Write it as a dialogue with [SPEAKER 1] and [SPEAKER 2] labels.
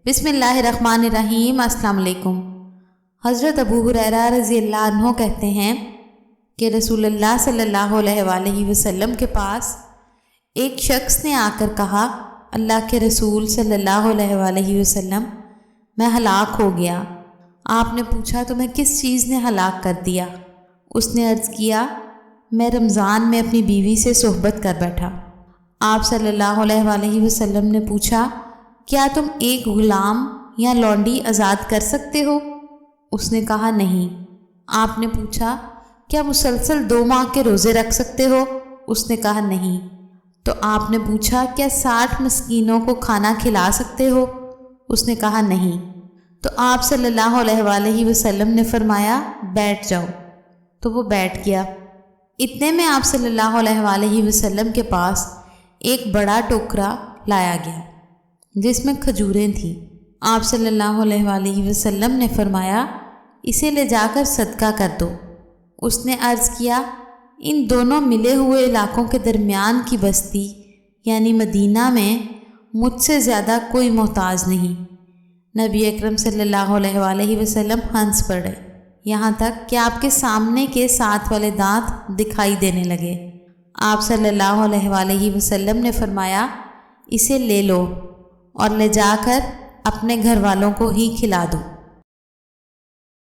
[SPEAKER 1] بسم اللہ الرحمن الرحیم۔ السلام علیکم۔ حضرت ابو ہریرہ رضی اللہ عنہ کہتے ہیں کہ رسول اللہ صلی اللہ علیہ وآلہ وسلم کے پاس ایک شخص نے آ کر کہا، اللہ کے رسول صلی اللہ علیہ وآلہ وسلم، میں ہلاک ہو گیا۔ آپ نے پوچھا، تمہیں کس چیز نے ہلاک کر دیا؟ اس نے عرض کیا، میں رمضان میں اپنی بیوی سے صحبت کر بیٹھا۔ آپ صلی اللہ علیہ وآلہ وسلم نے پوچھا، کیا تم ایک غلام یا لونڈی آزاد کر سکتے ہو؟ اس نے کہا، نہیں۔ آپ نے پوچھا، کیا مسلسل 2 ماہ کے روزے رکھ سکتے ہو؟ اس نے کہا، نہیں۔ تو آپ نے پوچھا، کیا 60 مسکینوں کو کھانا کھلا سکتے ہو؟ اس نے کہا، نہیں۔ تو آپ صلی اللہ علیہ وآلہ وسلم نے فرمایا، بیٹھ جاؤ۔ تو وہ بیٹھ گیا۔ اتنے میں آپ صلی اللہ علیہ وآلہ وسلم کے پاس ایک بڑا ٹوکرا لایا گیا جس میں کھجوریں تھیں۔ آپ صلی اللہ علیہ وآلہ وسلم نے فرمایا، اسے لے جا کر صدقہ کر دو۔ اس نے عرض کیا، ان دونوں ملے ہوئے علاقوں کے درمیان کی بستی یعنی مدینہ میں مجھ سے زیادہ کوئی محتاج نہیں۔ نبی اکرم صلی اللہ علیہ وآلہ وسلم ہنس پڑے، یہاں تک کہ آپ کے سامنے کے 7 والے دانت دکھائی دینے لگے۔ آپ صلی اللہ علیہ وآلہ وسلم نے فرمایا، اسے لے لو اور لے جا کر اپنے گھر والوں کو ہی کھلا دو۔